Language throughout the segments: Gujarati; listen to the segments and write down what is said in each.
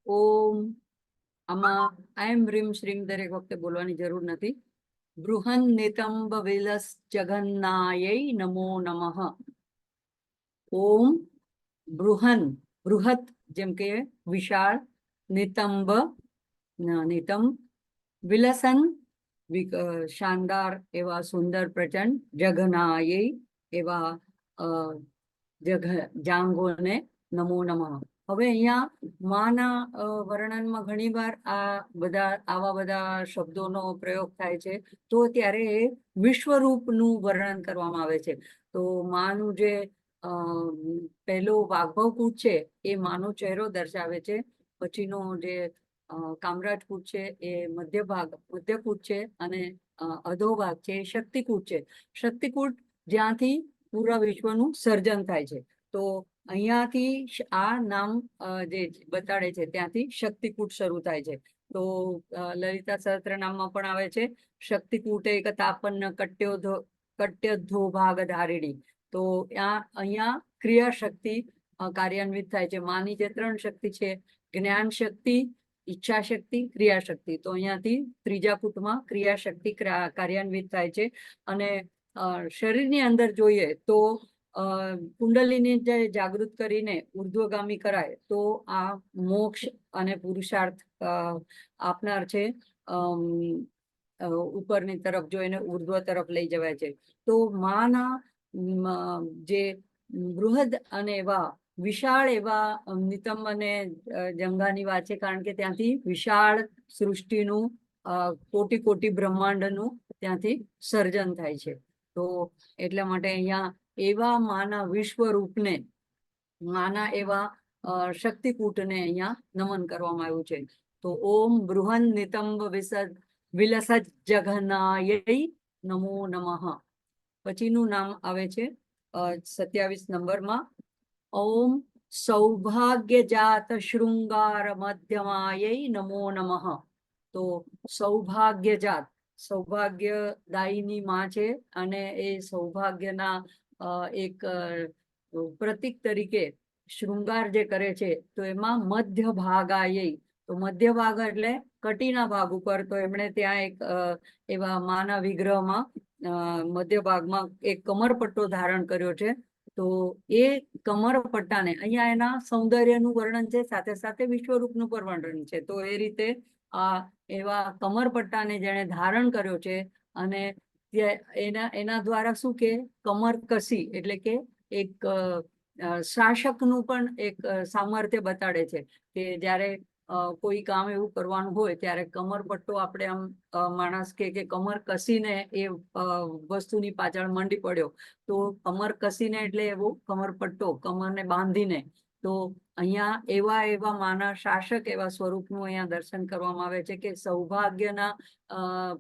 ઓમ આમાં એમ રીમ શ્રીમ દરેક વખતે બોલવાની જરૂર નથી. બૃહન નિતંબ વિલસ જગન્નાય નમો નમઃ. ઓમ બૃહન, બૃહત જેમ કે વિશાળ, નિતંબ નિતંબ, વિલસન શાનદાર એવા સુંદર પ્રચંડ, જઘનાય એવા જાંગોને નમો નમઃ. હવે અહીંયા માના વર્ણનમાં ઘણીવાર આવા બધા શબ્દોનો પ્રયોગ થાય છે, તો ત્યારે વિશ્વરૂપનું વર્ણન કરવામાં આવે છે. તો માનું જે પહેલો વાગ્ભવ કૂચ છે એ માનો ચહેરો દર્શાવે છે. પછીનો જે કામરાજકૂટ છે એ મધ્યકૂટ છે, અને અધોભાગ છે એ શક્તિકૂટ છે. શક્તિકૂટ જ્યાંથી પૂરા વિશ્વનું સર્જન થાય છે. તો અહીંયાથી આ નામ જે બતાડે છે ત્યાંથી શક્તિકૂટ શરૂ થાય છે. તો લલિતા સહસ્ત્રનામમાં પણ આવે છે શક્તિકૂટ એક તાપન્ન કટ્યધો ભાગ ધારિણી. તો અહીંયા ક્રિયા શક્તિ કાર્યાન્વિત થાય છે. માની જે 3 શક્તિ છે, જ્ઞાન શક્તિ, ઈચ્છા શક્તિ, ક્રિયા શક્તિ, તો અહીંયાથી ત્રીજા કૂટમાં ક્રિયા શક્તિ કાર્યાન્વિત થાય છે. અને શરીરની અંદર જોઈએ તો કુંડલીની જે જાગૃત કરીને ઉર્ધ્વગામી કરાય તો આ મોક્ષ અને પુરુષાર્થ આપનાર છે. ઉપરની તરફ જોઈને ઉર્ધ્વ તરફ લઈ જવાય છે. તો માના જે બૃહદ અને એવા વિશાળ એવા નિતંબ અને જંગાની વાત છે, કારણ કે ત્યાંથી વિશાળ સૃષ્ટિનું કોટી કોટી બ્રહ્માંડનું ત્યાંથી સર્જન થાય છે. તો એટલા માટે અહીંયા એવા માના વિશ્વરૂપને, માના એવા શક્તિકૂટને અહીંયા નમન કરવામાં આવ્યું છે. તો ઓમ બૃહન નિતંબ વિલસજ જઘનાય નમો નમઃ. પછીનું નામ આવે છે 27 નંબરમાં, ઓમ સૌભાગ્ય જાત શૃંગાર મધ્યમાય નમો નમઃ. તો સૌભાગ્ય જાત, સૌભાગ્યદાયીની માં છે, અને એ સૌભાગ્યના એક પ્રતીક તરીકે શૃંગાર જે કરે છે, તો એમાં મધ્ય ભાગાય, તો મધ્ય ભાગ એટલે કટીના ભાગ ઉપર, તો એમણે ત્યાં એક એવા માના વિગ્રહમાં મધ્ય ભાગમાં એક કમરપટ્ટો ધારણ કર્યો છે. તો એ કમરપટ્ટાને અહીંયા એના સૌંદર્યનું વર્ણન છે, સાથે સાથે વિશ્વરૂપનું પણ વર્ણન છે. તો એ રીતે આ એવા કમરપટ્ટાને જેણે ધારણ કર્યો છે, અને એના દ્વારા શું કે કમર કસી એટલે કે એક શાસકનું પણ એક સામર્થ્ય બતાડે છે કે જ્યારે કોઈ કામ એવું કરવાનું હોય ત્યારે કમરપટ્ટો આપણે આમ માણસ કે કમર કસીને એ વસ્તુની પાછળ મંડી પડ્યો, તો કમર કસીને એટલે એવો કમરપટ્ટો કમરને બાંધીને. તો અહીંયા એવા માના શાસક એવા સ્વરૂપનું અહીંયા દર્શન કરવામાં આવે છે કે સૌભાગ્યના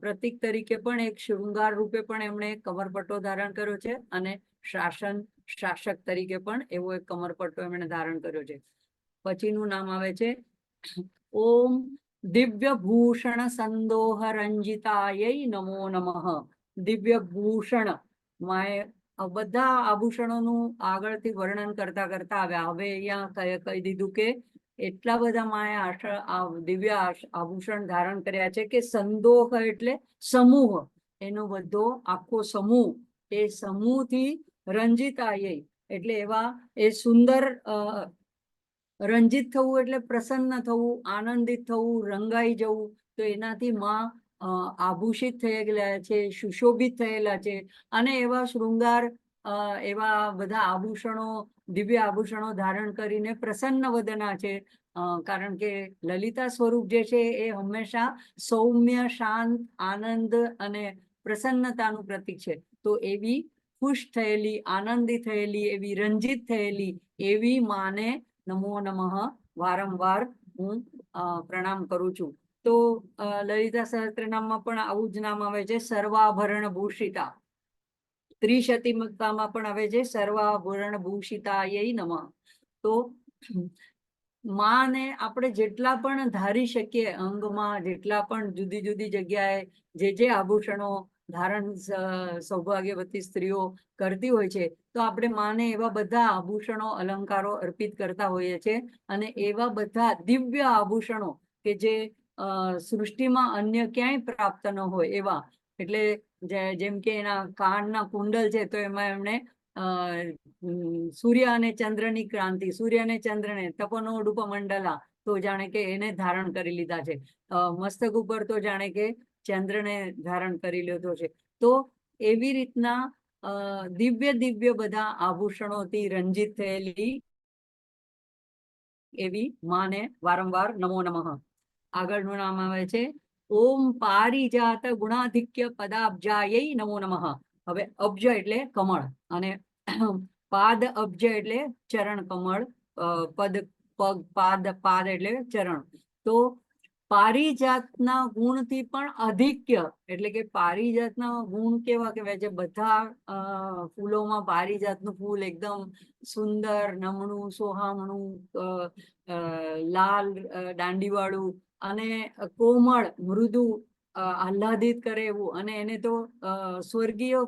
પ્રતીક તરીકે પણ એક શૃંગાર રૂપે પણ એમણે કમરપટ્ટો ધારણ કર્યો છે, અને શાસક તરીકે પણ એવો એક કમરપટ્ટો એમણે ધારણ કર્યો છે. પછીનું નામ આવે છે ઓમ દિવ્ય ભૂષણ સંદોહ રંજિતાય નમો નમઃ. દિવ્ય ભૂષણ, માએ બધા આભૂષણોનું આગળથી વર્ણન કરતા આવ્યા. હવે અહીંયા કહી દીધું કે એટલા બધા માએ દિવ્ય આભૂષણ ધારણ કર્યા છે કે સંદોહ એટલે સમૂહ, એનો બધો આખો સમૂહ, એ સમૂહથી રંજિતાય એટલે એવા એ સુંદર રંજિત થવું એટલે પ્રસન્ન થવું, આનંદિત થવું, રંગાઈ જવું. તો એનાથી માં આભૂષિત થયેલા છે, સુશોભિત થયેલા છે, અને એવા શૃંગાર એવા બધા આભૂષણો, દિવ્ય આભૂષણો ધારણ કરીને પ્રસન્ન વદના છે. કારણ કે લલિતા સ્વરૂપ જે છે એ હંમેશા સૌમ્ય, શાંત, આનંદ અને પ્રસન્નતાનું પ્રતીક છે. તો એવી ખુશ થયેલી, આનંદિત થયેલી, એવી રંજિત થયેલી એવી માને નમો નમઃ વારંવાર હું પ્રણામ કરું છું. તો લલિતા સહસ્ત્રનામમાં પણ આવું જ નામ આવે છે, સર્વાભરણ ભૂષિતા. ત્રિશતિમતામાં પણ આવે છે સર્વાભરણ ભૂષિતાય નમઃ. તો માને આપણે જેટલા પણ ધારી શકીએ, અંગમાં જેટલા પણ જુદી જુદી જગ્યાએ જે આભૂષણો ધારણ સૌભાગ્યવતી સ્ત્રીઓ કરતી હોય છે, તો આપણે માને એવા બધા આભૂષણો અલંકારો અર્પિત કરતા હોઈએ છીએ, અને એવા બધા દિવ્ય આભૂષણો કે જે સૃષ્ટિમાં અન્ય ક્યાંય પ્રાપ્ત ન હોય એવા, એટલે જેમ કે એના કાનના કુંડલ છે તો એમાં એમણે સૂર્ય અને ચંદ્રની ક્રાંતિ, સૂર્ય અને ચંદ્રને તપનોડુપમંડલા, તો જાણે કે એને ધારણ કરી લીધા છે. મસ્તક ઉપર તો જાણે કે ચંદ્રને ધારણ કરી લીધો છે. તો એવી રીતના દિવ્ય દિવ્ય બધા આભૂષણોથી રંજિત થયેલી એવી માને વારંવાર નમો નમઃ. આગળનું નામ આવે છે ઓમ પારિજાત ગુણાધિક્ય પદાબ્જાય નમો નમઃ. હવે અબ્જ એટલે કમળ, અને પાદ અબ્જ એટલે ચરણ કમળ, પદ પગ, પાદ એટલે ચરણ. તો પારિજાતના ગુણથી પણ અધિક્ય, એટલે કે પારિજાતના ગુણ કેવા કહેવાય છે? બધા ફૂલોમાં પારિજાતનું ફૂલ એકદમ સુંદર, નમણું, સોહામણું, લાલ દાંડીવાળું અને કોમળ, મૃદુ, આહ્લાદિત કરે એવું, અને એને તો સ્વર્ગીય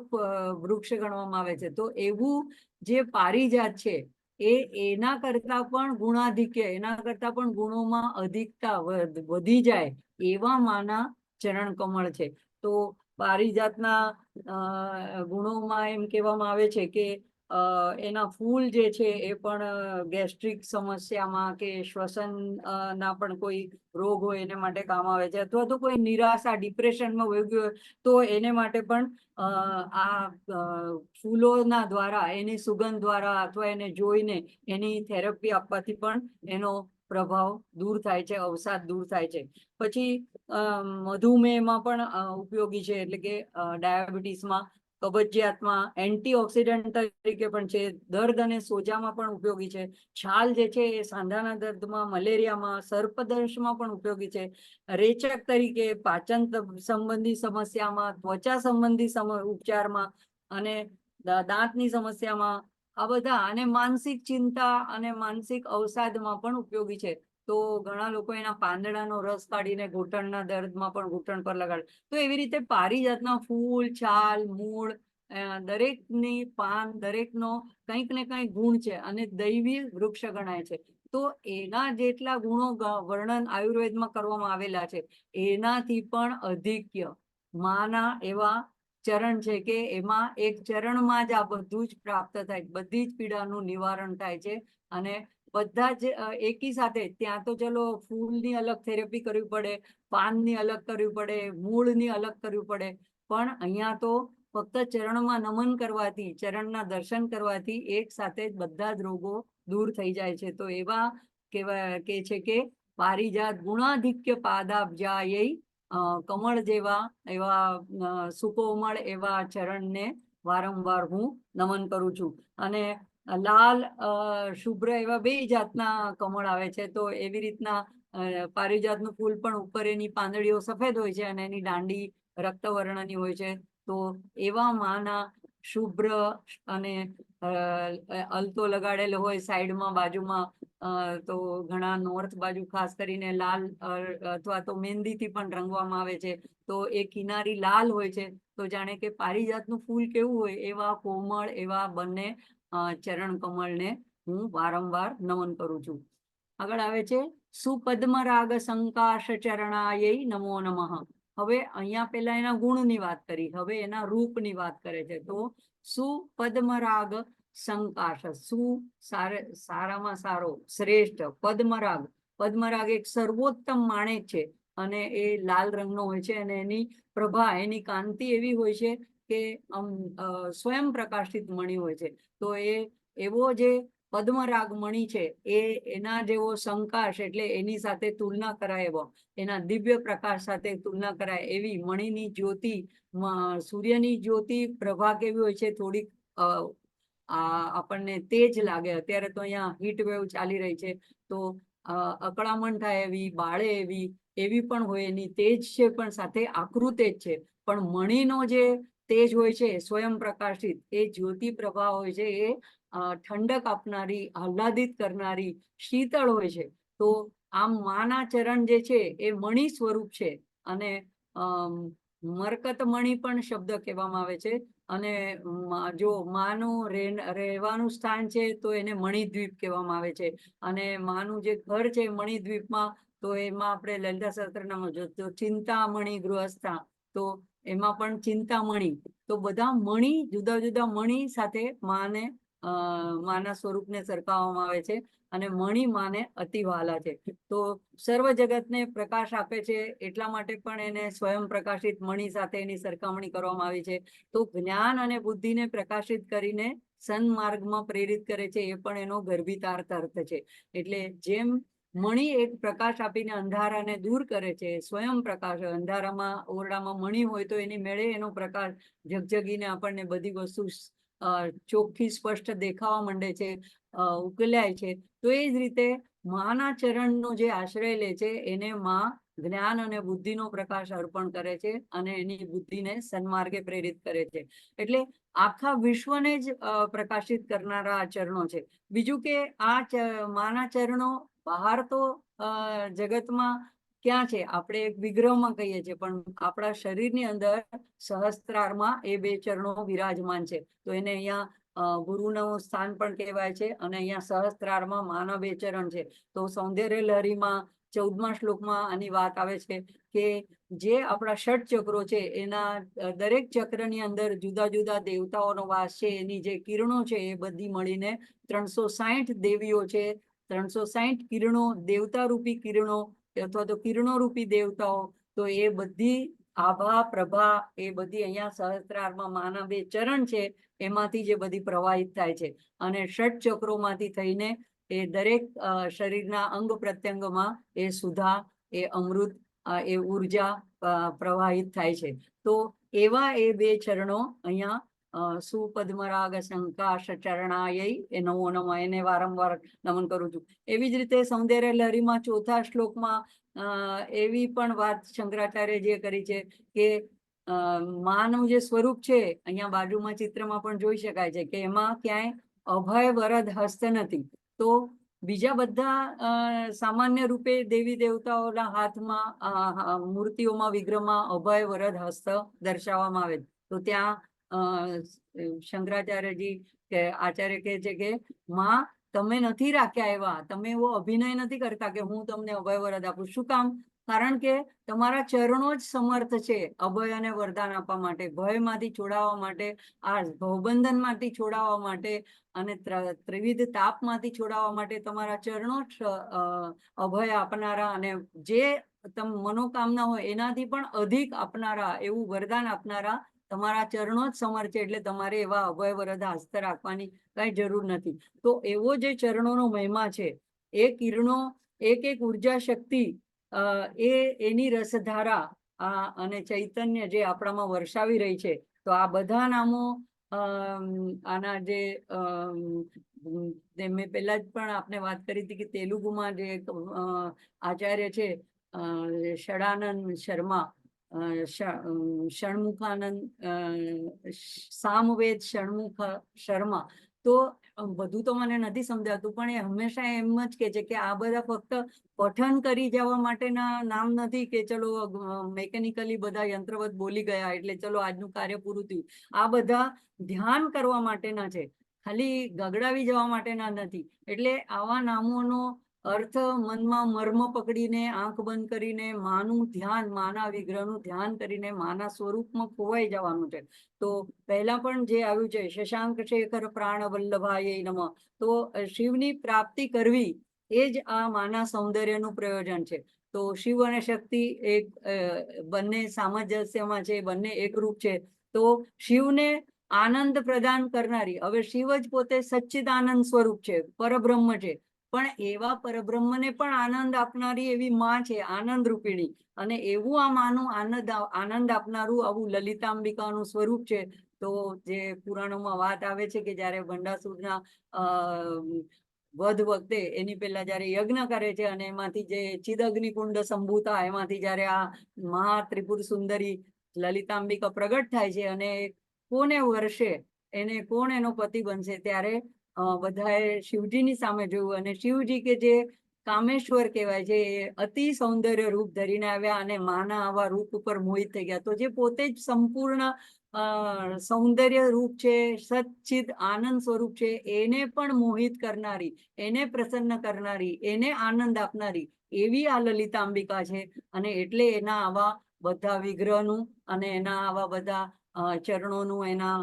વૃક્ષ ગણવામાં આવે છે. તો એવું જે પારિજાત છે એ એના કરતા પણ ગુણાધિક્ય, એના કરતા પણ ગુણોમાં અધિકતા વધી જાય એવા માના ચરણ કમળ છે. તો પારિજાતના ગુણોમાં એમ કહેવામાં આવે છે કે એના ફૂલ જે છે એ પણ ગેસ્ટ્રિક સમસ્યામાં કે શ્વસન ના પણ કોઈ રોગ હોય એને માટે કામ આવે છે, અથવા તો કોઈ નિરાશા, ડિપ્રેશનમાં વહી ગયો તો એને માટે પણ આ ફૂલોના દ્વારા, એની સુગંધ દ્વારા અથવા એને જોઈને એની થેરપી આપવાથી પણ એનો પ્રભાવ દૂર થાય છે, અવસાદ દૂર થાય છે. પછી મધુમેહમાં પણ ઉપયોગી છે, એટલે કે ડાયાબિટીસમાં, કબજિયાતમાં, એન્ટીઓક્સિડન્ટ તરીકે પણ છે, દર્દ અને સોજામાં પણ ઉપયોગી છે. છાલ જે છે એ સાંધાના દર્દમાં, મલેરિયામાં, સર્પદંશમાં પણ ઉપયોગી છે. રેચક તરીકે પાચન સંબંધી સમસ્યામાં, ત્વચા સંબંધી ઉપચારમાં, અને દાંતની સમસ્યામાં, આ બધા, અને માનસિક ચિંતા અને માનસિક અવસાદમાં પણ ઉપયોગી છે. તો ઘણા લોકો એના પાંદડાનો રસ કાઢીને ઘૂંટણના દર્દમાં પણ ઘૂંટણ પર લગાડે. તો એવી રીતે પારિજાતના ફૂલ, છાલ, મૂળ, દરેકની પાન, દરેકનો કંઈક ને કંઈક ગુણ છે, અને દૈવી વૃક્ષ ગણાય છે. તો એના જેટલા ગુણો વર્ણન આયુર્વેદમાં કરવામાં આવેલા છે, એનાથી પણ અધિક્ય માના એવા ચરણ છે કે એમાં એક ચરણમાં જ આ બધું જ પ્રાપ્ત થાય, બધી જ પીડાનું નિવારણ થાય છે. અને બધા જ એકી સાથે, ત્યાં તો ચલો ફૂલની અલગ થેરેપી કરવી પડે, પાનની અલગ કરવી પડે, મૂળની અલગ કરવી પડે, પણ અહીંયા તો ફક્ત ચરણમાં નમન કરવાથી, ચરણના દર્શન કરવાથી એક સાથે જ બધા જ રોગો દૂર થઈ જાય છે. તો એવા કહેવાય કે છે કે પારિજાત ગુણાધિક્ય પાદાબ્જાય, કમળ જેવા એવા સુકોમળ એવા ચરણને વારંવાર હું નમન કરું છું. અને લાલ, શુભ્ર એવા બે જાતના કમળ આવે છે. તો એવી રીતના પારિજાતનું ફૂલ પણ ઉપર એની પાંદડીઓ સફેદ હોય છે અને એની દાંડી રક્તવર્ણની હોય છે. તો એવા માના શુભ્ર અને અલતો લગાડેલો હોય સાઈડમાં, બાજુમાં, તો ઘણા નોર્થ બાજુ ખાસ કરીને લાલ અથવા તો મહેંદીથી પણ રંગવામાં આવે છે. તો એ કિનારી લાલ હોય છે. તો જાણે કે પારિજાતનું ફૂલ કેવું હોય એવા કોમળ એવા બંને ચરણ કમળને હું વારંવાર નમન કરું છું. આગળ આવે છે સુપદ્મરાગ સંકાશ ચરણાય નમો નમઃ. હવે અહીંયા પેલા એના ગુણની વાત કરી, હવે એના રૂપની વાત કરે છે. તો સુપદ્મરાગ સંકાશ, સુ સારામાં સારો, શ્રેષ્ઠ, પદ્મરાગ, પદ્મરાગ એક સર્વોત્તમ માણેક છે, અને એ લાલ રંગનો હોય છે, અને એની પ્રભા, એની કાંતિ એવી હોય છે કે સ્વયં પ્રકાશિત મણિ હોય છે. તો એ એવો જે પદ્મરાગ મણિ છે એ એના જેવો સંકાશ, એટલે એની સાથે તુલના કરાય એવો, એના દિવ્ય પ્રકાશ સાથે તુલના કરાય એવી મણિની જ્યોતિ, સૂર્યની જ્યોતિ પ્રભા કેવી હોય છે? થોડીક આપણને તેજ લાગે. અત્યારે તો અહીંયા હીટ વેવ ચાલી રહી છે, તો અકળામણ થાય એવી, બાળે એવી પણ હોય એની તેજ છે, પણ સાથે આકૃતેજ છે. પણ મણિનો જે તેજ હોય છે સ્વયં પ્રકાશિત, એ જ્યોતિ પ્રભા હોય છે, એ ઠંડક આપનારી, આહ્લાદિત કરનારી, શીતળ હોય છે. તો આમ માના ચરણ જે છે એ મણિ સ્વરૂપ છે. અને મરકત મણી પણ શબ્દ કહેવામાં આવે છે. અને જો માનું રહેવાનું સ્થાન છે તો એને મણિદ્વીપ કહેવામાં આવે છે. અને માનું જે ઘર છે મણિદ્વીપમાં, તો એમાં આપણે લલિતા સહસ્ત્રનામમાં જો તો ચિંતામણી ગૃહસ્થા, તો એમાં પણ ચિંતામણી. તો બધા મણી, જુદા જુદા મણી સાથે માના સ્વરૂપને સરખાવવામાં આવે છે. અને મણી માને અતિ વહાલા છે. તો સર્વ જગતને પ્રકાશ આપે છે, એટલા માટે પણ એને સ્વયં પ્રકાશિત મણી સાથે એની સરખામણી કરવામાં આવી છે. તો જ્ઞાન અને બુદ્ધિને પ્રકાશિત કરીને સન્માર્ગમાં પ્રેરિત કરે છે, એ પણ એનો ગર્ભિતાર્થ અર્થ છે. એટલે જેમ મણી એક પ્રકાશ આપીને અંધારાને દૂર કરે છે, સ્વયં પ્રકાશ. અંધારામાં ઓરડામાં મણી હોય તો એની મેળે એનો પ્રકાશ ઝગઝગીને આપણને બધી વસ્તુ ચોખ્ખી સ્પષ્ટ દેખાવા માંડે છે, ઉકેલાય છે. તો એ જ રીતે માના ચરણનો જે આશ્રય લે છે એને માં જ્ઞાન અને બુદ્ધિનો પ્રકાશ અર્પણ કરે છે અને એની બુદ્ધિને સન્માર્ગે પ્રેરિત કરે છે. એટલે આખા વિશ્વને જ પ્રકાશિત કરનારા આ ચરણો છે. બીજું કે આ માના ચરણો બહાર તો જગતમાં ક્યાં છે, આપણે એક વિગ્રહમાં કહીએ છીએ, પણ આપણા શરીરની અંદર સહસ્ત્રારમાં એ બે ચરણો વિરાજમાન છે. તો એને અહીંયા ગુરુનું સ્થાન પણ કહેવાય છે. અને અહીંયા સહસ્ત્રારમાં માના બે ચરણ છે. તો સૌંદર્ય લહરીમાં 14મા શ્લોકમાં આની વાત આવે છે કે જે આપણા ષટ ચક્રો છે એના દરેક ચક્રની અંદર જુદા જુદા દેવતાઓનો વાસ છે. એની જે કિરણો છે એ બધી મળીને 360 દેવીઓ છે, 360 કિરણો, દેવતા રૂપી કિરણો અથવા તો કિરણો રૂપી દેવતાઓ. તો એ બધી આભા પ્રભા એ બધી અહીંયા સહસ્ત્રારમાં માના બે ચરણ છે એમાંથી જે બધી પ્રવાહિત થાય છે. અને ષટ ચક્રોમાંથી થઈને એ દરેક શરીરના અંગ પ્રત્યંગમાં એ સુધા, એ અમૃત, એ ઉર્જા પ્રવાહિત થાય છે. તો એવા એ બે ચરણો અહીંયા સુપદ્મરાગ શંકાશ ચરણાય એ નમો નમઃ, એને વારંવાર નમન કરું છું. એવી જ રીતે સૌંદર્ય લહરીમાં 4થા શ્લોકમાં એવી પણ વાત શંકરાચાર્યજીએ કરી છે કે માનું જે સ્વરૂપ છે, અહીંયા બાજુમાં ચિત્રમાં પણ જોઈ શકાય છે કે એમાં ક્યાંય અભય વરદ હસ્ત નથી. તો બીજા બધા સામાન્ય રૂપે દેવી દેવતાઓના હાથમાં મૂર્તિઓમાં વિગ્રહમાં અભય વરદ હસ્ત દર્શાવવામાં આવે. તો ત્યાં શંકરાચાર્યજી કે આચાર્ય કહે છે કે માં તમે નથી રાખ્યા એવા, તમે એવો અભિનય નથી કરતા કે હું તમને અભય વરદ આપું. શું કામ? કારણ કે તમારા ચરણો જ સમર્થ છે અભય અને વરદાન આપવા માટે, ભયમાંથી છોડાવવા માટે, આ ભવબંધનમાંથી છોડાવવા માટે અને ત્રિવિધ તાપમાંથી છોડાવવા માટે તમારા ચરણો અભય આપનારા અને જે મનોકામના હોય એનાથી પણ અધિક આપનારા, એવું વરદાન આપનારા તમારા ચરણો જ સમર્થ છે. એટલે તમારે એવા અભય વરદ હસ્ત રાખવાની કઈ જરૂર નથી. તો એવો જે ચરણોનો મહિમા છે, એ કિરણો, એક એક ઉર્જા શક્તિ, એની રસધારા અને ચૈતન્ય જે આપણામાં વર્ષાવી રહી છે. તો આ બધા નામો આના જે મેં પહેલા જ પણ આપને વાત કરી હતી કે તેલુગુમાં જે આચાર્ય છે ષડાનંદ શર્મા, ષણમુખાનંદ, સામવેદ ષણમુખ શર્મા. તો બધું તો મને નથી સમજાતું, પણ એ હંમેશા એમ જ કે છે કે આ બધા ફક્ત પઠન કરી જવા માટેના નામ નથી કે ચલો મેકેનિકલી બધા યંત્રવત બોલી ગયા એટલે ચલો આજનું કાર્ય પૂરું થયું. આ બધા ધ્યાન કરવા માટેના છે, ખાલી ગગડાવી જવા માટેના નથી. એટલે આવા નામોનો અર્થ મનમાં મર્મ પકડીને, આંખ બંધ કરીને માનું ધ્યાન, માના વિગ્રહનું ધ્યાન કરીને માના સ્વરૂપમાં ખોવાઈ જવાનું છે. તો પહેલા પણ જે આવ્યું છે શશાંક શેખર પ્રાણ વલ્લભાય નમઃ, તો શિવની પ્રાપ્તિ કરવી એ જ આ માના સૌંદર્યનું પ્રયોજન છે. તો શિવ અને શક્તિ એક બંને સામંજસ્યમાં છે, બંને એકરૂપ છે. તો શિવને આનંદ પ્રદાન કરનારી, હવે શિવ જ પોતે સચ્ચિદાનંદ સ્વરૂપ છે, પરબ્રહ્મ છે, પણ એવા પરબ્રહ્મને પણ આનંદ આપનારી એવી માં છે, આનંદ રૂપિણી. અને એવું આ માનું આનંદ આપનારું આવું લલિતાંબિકાનું સ્વરૂપ છે. તો જે પુરાણોમાં વાત આવે છે કે જયારે ભંડાસુરના વધ વખતે એની પહેલા જયારે યજ્ઞ કરે છે અને એમાંથી જે ચિદગ્નિકુંડ સંભૂતા, એમાંથી જયારે આ મહા ત્રિપુર સુંદરી લલિતાંબિકા પ્રગટ થાય છે અને કોને વર્ષે એને કોણ એનો પતિ બનશે, ત્યારે બધાએ શિવજીની સામે જોયું અને શિવજી કે જે કામેશ્વર કહેવાય છે, એ અતિ સૌંદર્ય રૂપ ધરીને આવ્યા અને માના આવા રૂપ ઉપર મોહિત થઈ ગયા. તો જે પોતે જ સંપૂર્ણ સૌંદર્ય રૂપ છે, સચ્ચિદ આનંદ સ્વરૂપ છે, એને પણ મોહિત કરનારી, એને પ્રસન્ન કરનારી, એને આનંદ આપનારી એવી આ લલિતાંબિકા છે. અને એટલે એના આવા બધા વિગ્રહનું અને એના આવા બધા ચરણોનું, એના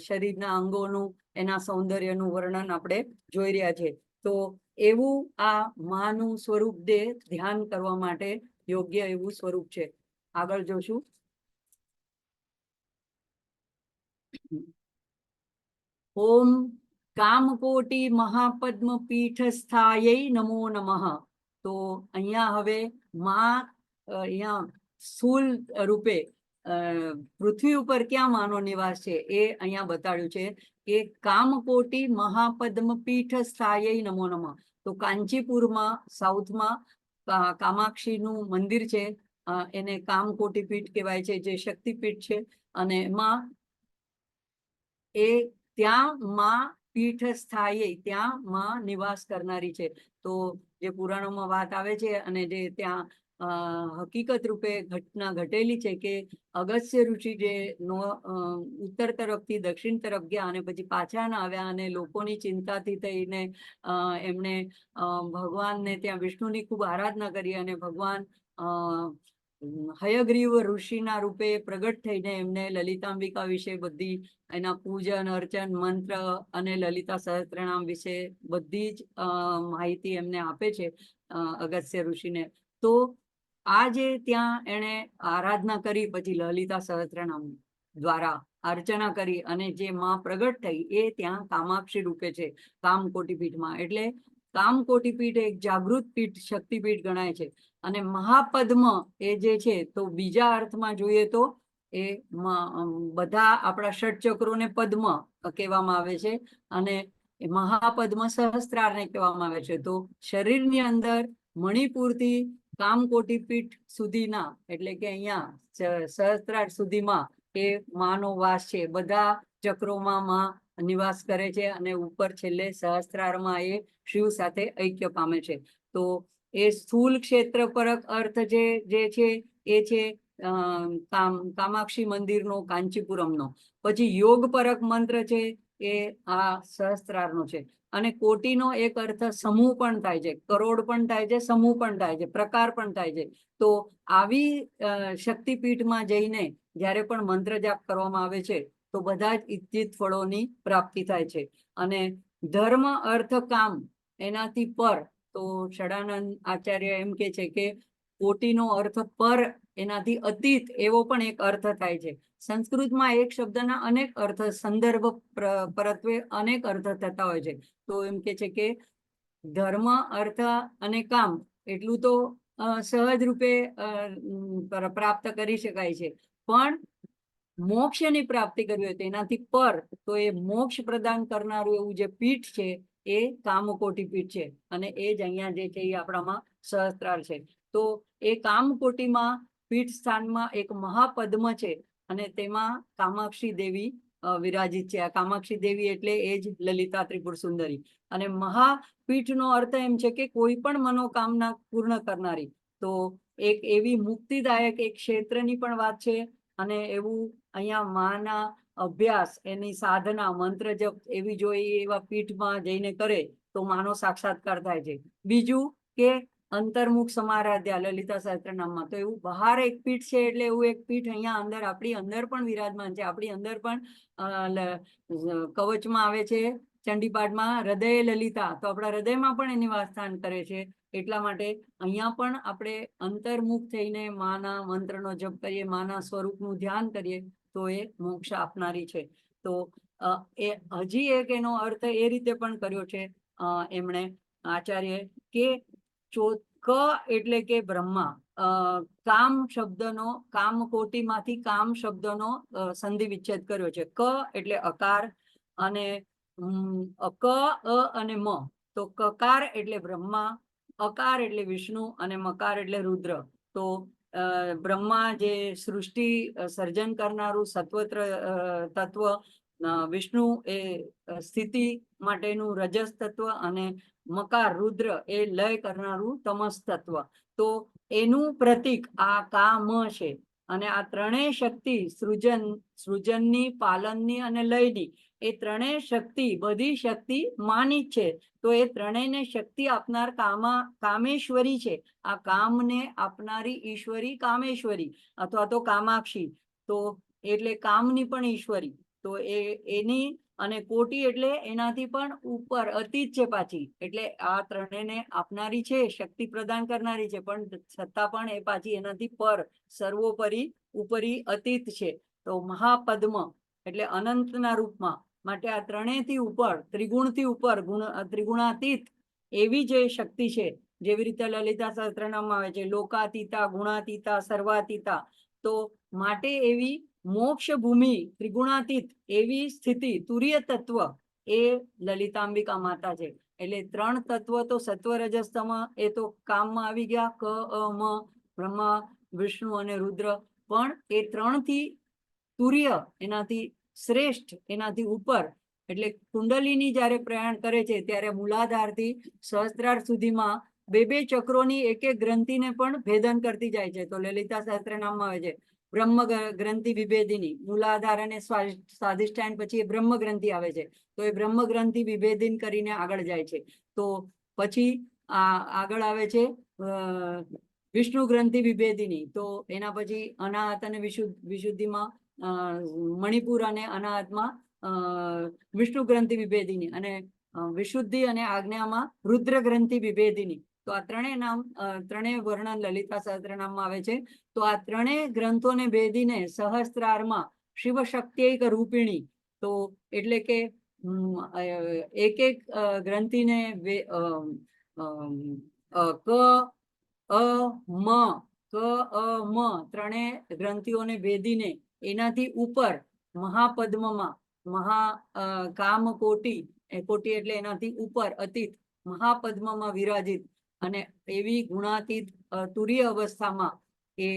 શરીરના અંગોનું, એના સૌંદર્યનું વર્ણન આપણે જોઈ રહ્યા છે. તો એવું આ માનું સ્વરૂપ ધ્યાન કરવા માટે યોગ્ય એવું સ્વરૂપ છે. આગળ જોશું. ઓમ કામકોટી મહાપદ્મ પીઠસ્થાયૈ નમો નમઃ. તો અહીંયા હવે માં અહીંયા સ્થૂલ રૂપે પૃથ્વી ઉપર ક્યાં માનો નિવાસ છે એ અહીંયા બતાડ્યું છે કે કામકોટી મહાપદ્મ પીઠસ્થાયૈ નમો નમઃ. તો કાંચીપુરમાં સાઉથમાં કામાક્ષીનું મંદિર છે, એને કામકોટી પીઠ કહેવાય છે, જે શક્તિપીઠ છે. અને એમાં ત્યાં માં પીઠસ્થાયી, ત્યાં માં નિવાસ કરનારી છે. તો જે પુરાણોમાં વાત આવે છે અને જે ત્યાં હકીકત રૂપે ઘટના ઘટેલી છે કે અગસ્ત્ય ઋષિ જે ઉત્તર તરફથી દક્ષિણ તરફ ગયા અને પછી પાછા ના આવ્યા અને લોકોની ચિંતાથી થઈને એમણે ભગવાનને ત્યાં વિષ્ણુની ખૂબ આરાધના કરી અને ભગવાન હયગ્રીવ ઋષિના રૂપે પ્રગટ થઈને એમને લલિતાંબિકા વિશે બધી એના પૂજન અર્ચન મંત્ર અને લલિતા સહસ્ત્રનામ વિશે બધી જ માહિતી એમને આપે છે અગસ્ત્ય ઋષિને. તો આ જે ત્યાં એને આરાધના કરી, પછી લલિતા સહસ્ત્રનામ દ્વારા અર્ચના કરી અને જે માં પ્રગટ થઈ એ ત્યાં કામાક્ષી રૂપે છે કામકોટી પીઠમાં. એટલે કામકોટી પીઠ એક જાગૃત પીઠ, શક્તિપીઠ ગણાય છે. અને મહાપદ્મ એ જે છે તો બીજા અર્થમાં જોઈએ તો એ બધા આપણા ષટચક્રોને પદ્મ કહેવામાં આવે છે અને મહાપદ્મ સહસ્ત્રારને કહેવામાં આવે છે. તો શરીરની અંદર મણિપુરથી કામકોટી પીઠ સુધીના, એટલે કે અહીંયા સહસ્ત્રાર સુધીમાં એ માનો વાસ છે. બધા ચક્રોમાં માં નિવાસ કરે છે અને ઉપર છેલ્લે સહસ્ત્રારમાં એ શિવ સાથે ઐક્ય પામે છે. તો એ સ્થૂલ ક્ષેત્ર પરક અર્થ જે છે એ છે કામાક્ષી મંદિરનો, કાંચીપુરમનો. પછી યોગ પરક મંત્ર છે એ આ સહસ્ત્રારનો છે. અને કોટીનો એક અર્થ સમૂહ પણ થાય છે, કરોડ પણ થાય છે, સમૂહ પણ થાય છે, પ્રકાર પણ થાય છે. તો આવી શક્તિપીઠમાં જઈને જ્યારે પણ મંત્ર જાપ કરવામાં આવે છે તો બધા જ ઈચ્છિત ફળોની પ્રાપ્તિ થાય છે. અને ધર્મ અર્થ કામ એનાથી પર, તો ષડાનંદ આચાર્ય એમ કે છે કે કોટીનો અર્થ પર, એનાથી અતીત એવો પણ એક અર્થ થાય છે. સંસ્કૃતમાં એક શબ્દના અનેક અર્થ, સંદર્ભ પરત્વે અનેક અર્થ થતા હોય છે. તો એમ કે છે કે ધર્મ અર્થ અને કામ એટલું તો સહજ રૂપે પ્રાપ્ત કરી શકાય છે, પણ મોક્ષની પ્રાપ્તિ કરવી હોય તેનાથી પર, તો એ મોક્ષ પ્રદાન કરનારું એવું જે પીઠ છે એ કામકોટી પીઠ છે. અને એ જ અહીંયા જે છે એ આપણામાં સહસ્ત્રાર છે. તો એ કામકોટીમાં પીઠ સ્થાનમાં એક મહાપદ્મ છે અને તેમાં કામાક્ષી દેવી વિરાજિત છે. આ કામાક્ષી દેવી એટલે એ જ લલિતા ત્રિપુર સુંદરી. અને મહાપીઠનો અર્થ એમ છે કે કોઈ પણ મનોકામના પૂર્ણ કરનારી. તો એક એવી મુક્તિદાયક એક ક્ષેત્રની પણ વાત છે. અને એવું અહીંયા માના અભ્યાસ, એની સાધના, મંત્ર જપ એવી જો એવા પીઠમાં જઈને કરે તો માનો સાક્ષાત્કાર થાય છે. બીજું કે અંતર્મુખ સમારાધ્યા લલિતા સહસ્ત્રનામમાં, તો એવું બહાર એક પીઠ છે એટલે એવું એક પીઠ અહીંયા અંદર આપણી અંદર પણ વિરાજમાન છે. આપણી અંદર પણ કવચમાં આવે છે ચંડીપાઠમાં હૃદય લલિતા, તો આપણા હૃદયમાં પણ એ નિવાસ સ્થાન કરે છે. એટલા માટે અહીંયા પણ આપણે અંતર્મુખ થઈને માના મંત્રનો જપ કરીએ, માના સ્વરૂપનું ધ્યાન કરીએ તો એ મોક્ષ આપનારી છે. તો એ હજી એક એનો અર્થ એ રીતે પણ કર્યો છે એમણે આચાર્ય કે ક એટલે કે બ્રહ્મા, કામ શબ્દનો, કામકોટીમાંથી કામ શબ્દનો સંધિ વિચ્છેદ કર્યો છે. ક એટલે અકાર અને ક અ અને મ, તો કકાર એટલે બ્રહ્મા, અકાર એટલે વિષ્ણુ અને મકાર એટલે રુદ્ર. તો બ્રહ્મા જે સૃષ્ટિ સર્જન કરનારું સત્વત્ર તત્વ, વિષ્ણુ એ સ્થિતિ માટેનું રજસ તત્વ અને મકાર રુદ્ર એ લય કરનારું તમસ તત્વ. તો એનું પ્રતીક આ કામ છે. અને આ ત્રણેય શક્તિ સૃજનની, પાલનની અને લયની, એ ત્રણેય શક્તિ, બધી શક્તિ માની જ છે. તો એ ત્રણેયને શક્તિ આપનાર કામેશ્વરી છે. આ કામને આપનારી ઈશ્વરી કામેશ્વરી અથવા તો કામાક્ષી. તો એટલે કામની પણ ઈશ્વરી. તો એની અને કોટી એટલે એનાથી પણ ઉપર અતીત છે પાછી. એટલે આ ત્રણેયને આપનારી છે, શક્તિ પ્રદાન કરનારી છે, પણ છતાં પણ એ પાછી એનાથી પર, સર્વોપરી, ઉપરી, અતીત છે. તો મહાપદ્મ એટલે અનંતના રૂપમાં. માટે આ ત્રણેયથી ઉપર, ત્રિગુણથી ઉપર, ત્રિગુણાતીત એવી જે શક્તિ છે, જેવી રીતે લલિતા સહસ્ત્રનામમાં આવે છે લોકાતીતા, ગુણાતીતા, સર્વાતીતા. તો માટે એવી મોક્ષ ભૂમિ, ત્રિગુણાતીત એવી સ્થિતિ, તુર્ય તત્વ એ લલિતાંબિકા માતા છે. એટલે ત્રણ તત્વ તો સત્વ રજસ તમ એ તો કામમાં આવી ગયા, ક મ બ્રહ્મા, વિષ્ણુ અને રુદ્ર. પણ એ ત્રણથી તુર્ય, એનાથી શ્રેષ્ઠ, એનાથી ઉપર. એટલે કુંડલીની જ્યારે પ્રયાણ કરે છે ત્યારે મૂલાધારથી સહસ્ત્રાર સુધીમાં બે ચક્રોની એક ગ્રંથિને પણ ભેદન કરતી જાય છે. તો લલિતા સહસ્ત્રનામમાં આવે છે બ્રહ્મ ગ્રંથિ વિભેદિની. મૂલાધાર અને સ્વાધિષ્ઠાન પછી એ બ્રહ્મ ગ્રંથિ આવે છે. તો એ બ્રહ્મ ગ્રંથિ વિભેદન કરીને આગળ જાય છે. તો પછી આગળ આવે છે વિષ્ણુ ગ્રંથિ વિભેદિની. તો એના પછી અનાહત અને વિશુદ્ધિમાં મણિપુર અને અનાહતમાં વિષ્ણુ ગ્રંથિ વિભેદિની, અને વિશુદ્ધિ અને આજ્ઞામાં રુદ્ર ગ્રંથિ વિભેદિની. તો આ ત્રણેય નામ, ત્રણેય વર્ણન લલિતા સહસ્ત્રનામમાં આવે છે. તો આ ત્રણેય ગ્રંથોને ભેદીને સહસ્ત્રારમાં શિવશક્તિ રૂપિણી. તો એટલે કે એક ગ્રંથિને ક મ ત્રણેય ગ્રંથિઓને ભેદીને એનાથી ઉપર મહાપદ્મમાં, કામ કોટી, કોટી એટલે એનાથી ઉપર અતીત મહાપદ્મમાં વિરાજિત, અને એવી ગુણાતીત તુર્ય અવસ્થામાં એ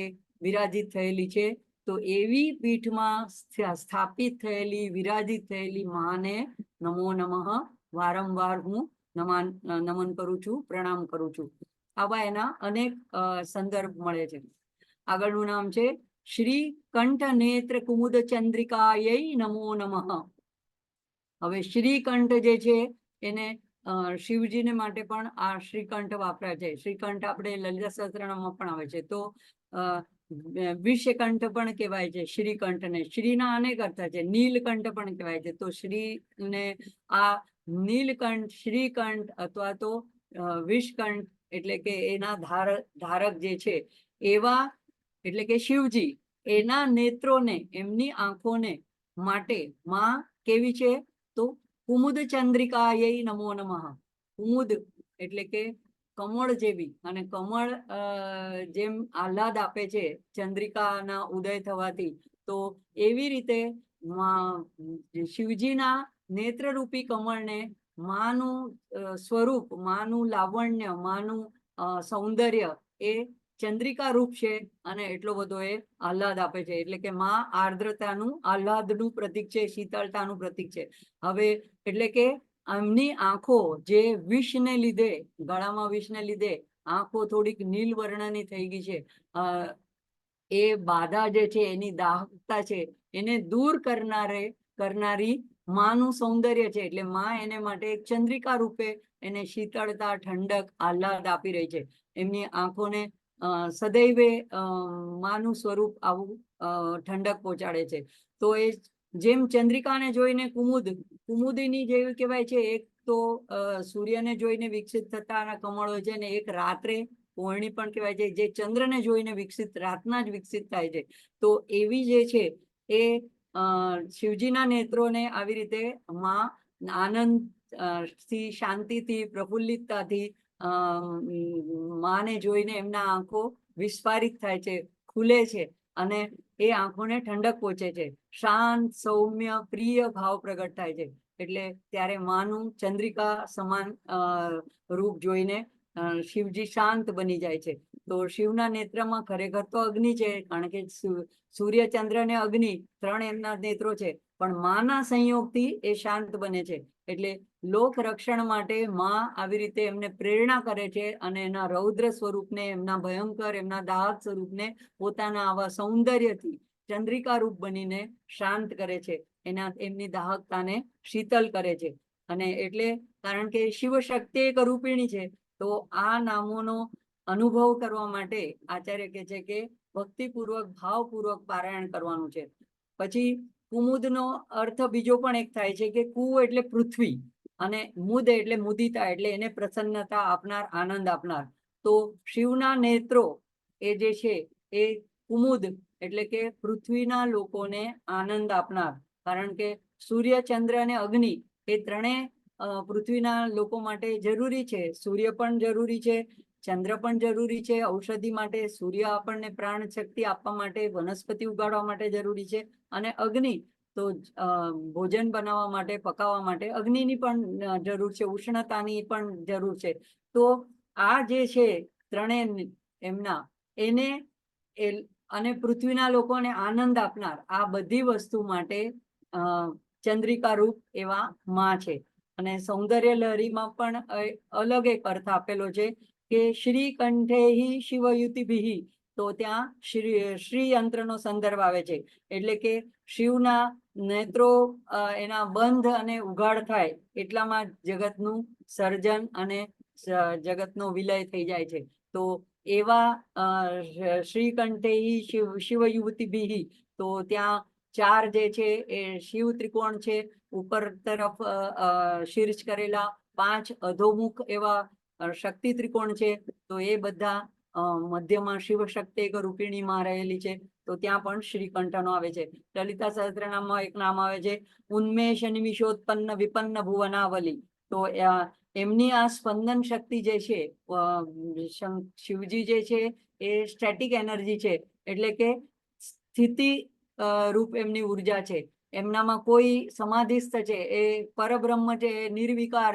વિરાજિત થયેલી છે. તો એવી પીઠમાં સ્થાપિત થયેલી, વિરાજિત થયેલી માને નમો નમઃ વારંવાર હું નમન કરું છું, પ્રણામ કરું છું. આવા એના અનેક સંદર્ભ મળે છે. આગળનું નામ છે શ્રી કંઠ નેત્ર કુમુદ ચંદ્રિકાય નમો નમઃ. હવે શ્રીકંઠ જે છે એને શિવજીને માટે પણ આ શ્રીકંઠ વાપરાય છે. શ્રીકંઠ આપણે લલિતા સહસ્ત્રનામમાં પણ આવે છે. તો વિષકંઠ પણ કહેવાય છે શ્રીકંઠને. શ્રીના અનેક અર્થ છે. નીલકંઠ પણ કહેવાય છે. તો શ્રીને આ નીલકંઠ, શ્રીકંઠ અથવા તો વિષકંઠ એટલે કે એના ધારક જે છે એવા, એટલે કે શિવજી, એના નેત્રોને, એમની આંખોને માટે માં કેવી છે? તો કુમુદ ચંદ્રિકાય નમો નમઃ. કુમુદ એટલે કે કમળ જેવી, અને કમળ જેમ આહલાદ આપે છે ચંદ્રિકાના ઉદય થવાથી, તો એવી રીતે શિવજીના નેત્રરૂપી કમળને માનું સ્વરૂપ, માનું લાવણ્ય, માનું સૌંદર્ય એ ચંદ્રિકા રૂપ છે, અને એટલો બધો એ આહલાદ આપે છે. એટલે કે માં આર્દ્રતાનું, આહલાદનું પ્રતીક છે, શીતળતાનું પ્રતીક છે. હવે એટલે કે એમની આંખો જે વિષને લીધે, ગળામાં વિષને લીધે આંખો થોડીક નીલ વર્ણની થઈ ગઈ છે, એ બાધા જે છે, એની દાહકતા છે, એને દૂર કરનારી માનું સૌંદર્ય છે. એટલે માં એને માટે એક ચંદ્રિકા રૂપે એને શીતળતા, ઠંડક, આહલાદ આપી રહી છે. એમની આંખોને સદૈવે માનું સ્વરૂપ આવું ઠંડક પહોંચાડે છે. તો એ જેમ ચંદ્રિકાને જોઈને કુમુદિની જેવી કહેવાય છે. એક તો સૂર્યને જોઈને વિકસિત થતા કમળ હોય છે, ને એક રાત્રે પોર્ણી પણ કહેવાય છે, જે ચંદ્રને જોઈને વિકસિત, રાતના જ વિકસિત થાય છે. તો એવી જે છે એ શિવજીના નેત્રોને આવી રીતે માં આનંદ થી, શાંતિથી, પ્રફુલ્લિતતાથી માને જોઈને એમના આંખો વિસ્ફારિત થાય છે, ખુલે છે, અને એ આંખોને ઠંડક પહોંચે છે. શાંત, સૌમ્ય, પ્રિય ભાવ પ્રગટ થાય છે. એટલે ત્યારે માનું ચંદ્રિકા સમાન રૂપ જોઈને શિવજી શાંત બની જાય છે. તો શિવના નેત્રમાં ખરેખર તો અગ્નિ છે, કારણ કે સૂર્ય, ચંદ્ર ને અગ્નિ ત્રણ એમના નેત્રો છે. પણ માના સંયોગથી એ શાંત બને છે. એટલે લોક રક્ષણ માટે માં આવી રીતે એમને પ્રેરણા કરે છે અને એના રૌદ્ર સ્વરૂપને, એમના ભયંકર, એમના દાહક સ્વરૂપને પોતાના આવા સૌંદર્યથી ચંદ્રિકા રૂપ બનીને શાંત કરે છે, એમની દાહકતાને શીતલ કરે છે. અને એટલે કારણ કે શિવ શક્તિ એક રૂપિણી છે, તો આ નામોનો અનુભવ કરવા માટે આચાર્ય કહે છે કે ભક્તિપૂર્વક, ભાવપૂર્વક પારાયણ કરવાનું છે. પછી કુમુદનો અર્થ બીજો પણ એક થાય છે કે કુ એટલે પૃથ્વી અને મુદ એટલે મુદિતા, એટલે એને પ્રસન્નતા આપનાર, આનંદ આપનાર. તો શિવના નેત્રો એ જે છે એ કુમુદ એટલે કે પૃથ્વીના લોકોને આનંદ આપનાર. કારણ કે સૂર્ય, ચંદ્ર અને અગ્નિ એ ત્રણેય પૃથ્વીના લોકો માટે જરૂરી છે. સૂર્ય પણ જરૂરી છે, ચંદ્ર પણ જરૂરી છે ઔષધિ માટે, સૂર્ય આપણને પ્રાણ શક્તિ આપવા માટે, વનસ્પતિ ઉગાડવા માટે જરૂરી છે, અને અગ્નિ તો ભોજન બનાવવા માટે, પકાવવા માટે અગ્નિની પણ જરૂર છે, ઉષ્ણતાની પણ જરૂર છે. તો આ જે છે ત્રણેય એમના એને અને પૃથ્વીના લોકોને આનંદ આપનાર આ બધી વસ્તુ માટે ચંદ્રિકા રૂપ એવા માં છે. અને સૌંદર્ય લહરીમાં પણ અલગ એક અર્થ આપેલો છે કે શ્રી કંઠેહી શિવયુતિભિ, તો ત્યાં શ્રી યંત્રનો સંદર્ભ આવે છે. એટલે કે શિવના નેત્રો એના બંધ અને ઉઘાડ થાય એટલામાં જગતનું સર્જન અને જગતનો વિલય થઈ જાય છે. તો એવા શ્રીકંઠેહી શિવયુતિભિ, તો ત્યાં ચાર જે છે એ શિવ ત્રિકોણ છે, ઉપર તરફ શીર્ષ કરેલા 5 અધોમુખ એવા શક્તિ ત્રિકોણ છે. તો એ બધા મધ્યમાં શિવ શક્તિ એક રૂપિણીમાં રહેલી છે, તો ત્યાં પણ શ્રીકંઠનો આવે છે. લલિતા સહસ્ત્રનામમાં એક નામ આવે છે ઉન્મેષ નિમિષોત્પન્ન વિપન્ન ભુવનાવલી. તો એમની આ સ્પંદન શક્તિ જે છે, શિવજી જે છે એ સ્ટેટિક એનર્જી છે, એટલે કે સ્થિતિ રૂપ એમની ઉર્જા છે. એમનામાં કોઈ સમાધિસ્થ છે, એ પરબ્રહ્મ છે, નિર્વિકાર,